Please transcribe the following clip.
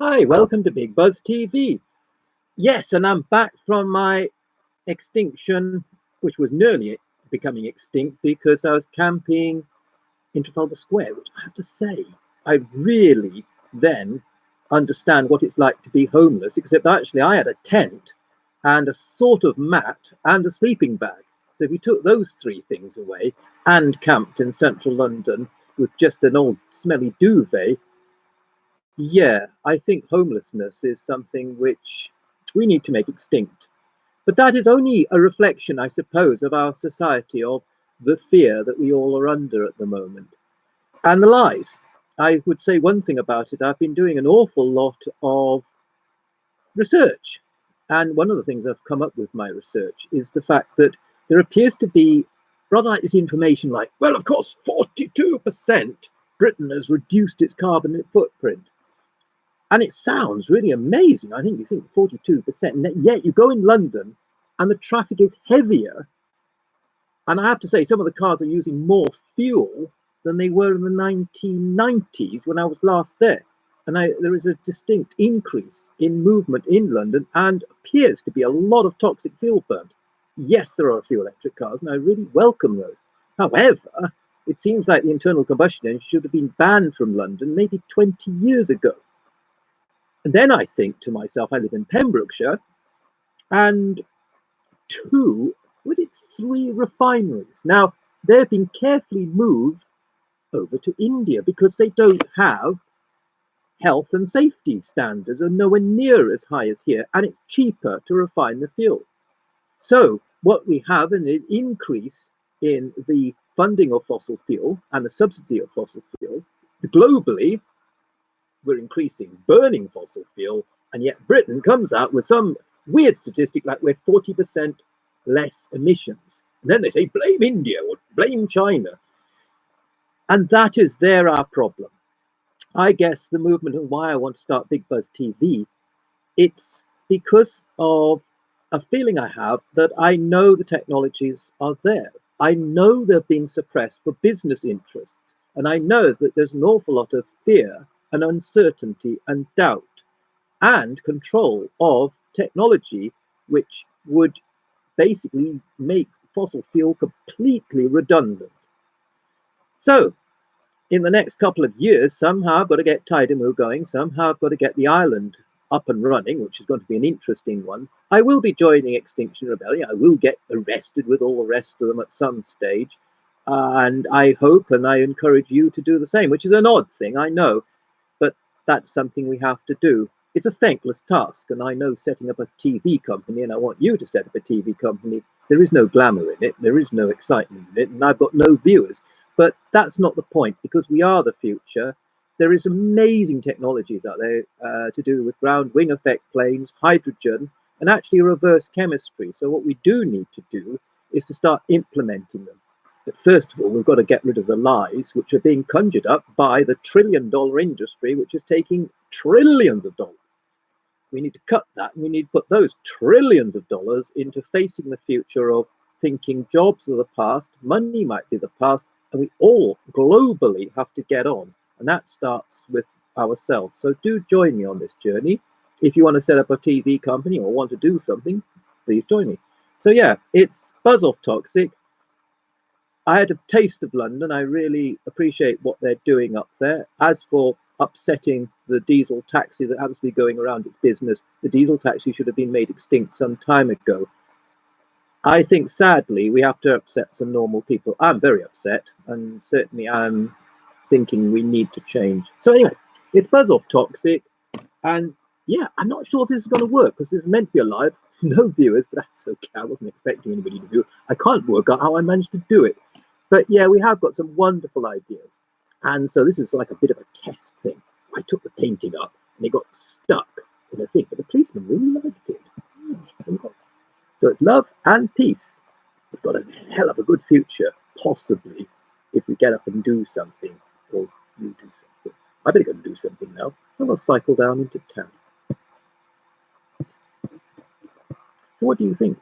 Hi, welcome to Big Buzz TV. Yes, and I'm back from my extinction, which was nearly becoming extinct because I was camping in Trafalgar Square, which I have to say, I really then understand what it's like to be homeless, except actually I had a tent and a sort of mat and a sleeping bag. So if you took those three things away and camped in central London with just an old smelly duvet, yeah, I think homelessness is something which we need to make extinct. But that is only a reflection, I suppose, of our society, of the fear that we all are under at the moment. And the lies. I would say one thing about it. I've been doing an awful lot of research. And one of the things I've come up with my research is the fact that there appears to be rather like this information like, well, of course, 42% Britain has reduced its carbon footprint. And it sounds really amazing. I think you think 42%, and yet you go in London and the traffic is heavier. And I have to say, some of the cars are using more fuel than they were in the 1990s when I was last there. And there is a distinct increase in movement in London and appears to be a lot of toxic fuel burned. Yes, there are a few electric cars, and I really welcome those. However, it seems like the internal combustion engine should have been banned from London maybe 20 years ago. And then I think to myself, I live in Pembrokeshire, and three refineries. Now, they've been carefully moved over to India because they don't have health and safety standards, are nowhere near as high as here, and it's cheaper to refine the fuel. So what we have is an increase in the funding of fossil fuel and the subsidy of fossil fuel. Globally, we're increasing burning fossil fuel, and yet Britain comes out with some weird statistic like we're 40% less emissions. And then they say, blame India or blame China. And that is our problem. I guess the movement and why I want to start Big Buzz TV, it's because of a feeling I have that I know the technologies are there. I know they're being suppressed for business interests. And I know that there's an awful lot of fear and uncertainty and doubt and control of technology, which would basically make fossil fuel completely redundant. So in the next couple of years, somehow I've got to get Tidemove going, somehow I've got to get the island up and running, which is going to be an interesting one. I will be joining Extinction Rebellion. I will get arrested with all the rest of them at some stage. And I hope and I encourage you to do the same, which is an odd thing, I know, but that's something we have to do. It's a thankless task, and I know setting up a TV company, and I want you to set up a TV company, there is no glamour in it, there is no excitement in it, and I've got no viewers. But that's not the point, because we are the future. There is amazing technologies out there to do with ground wing effect planes, hydrogen, and actually reverse chemistry. So what we do need to do is to start implementing them. But first of all, we've got to get rid of the lies which are being conjured up by the trillion-dollar industry, which is taking trillions of dollars. We need to cut that, and we need to put those trillions of dollars into facing the future of thinking jobs are the past, money might be the past, and we all globally have to get on. And that starts with ourselves. So do join me on this journey. If you want to set up a TV company or want to do something, please join me. So yeah, it's buzzofftoxic. I had a taste of London. I really appreciate what they're doing up there. As for upsetting the diesel taxi that happens to be going around its business, the diesel taxi should have been made extinct some time ago. I think, sadly, we have to upset some normal people. I'm very upset, and certainly I'm thinking we need to change. So anyway, it's buzzofftoxic, and yeah, I'm not sure if this is going to work because this is meant to be a live, no viewers, but that's okay. I wasn't expecting anybody to view it. I can't work out how I managed to do it. But yeah, we have got some wonderful ideas. And so this is like a bit of a test thing. I took the painting up and it got stuck in a thing, but the policeman really liked it. So it's love and peace. We've got a hell of a good future, possibly, if we get up and do something, or you do something. I better go and do something now. I'm going to cycle down into town. So what do you think?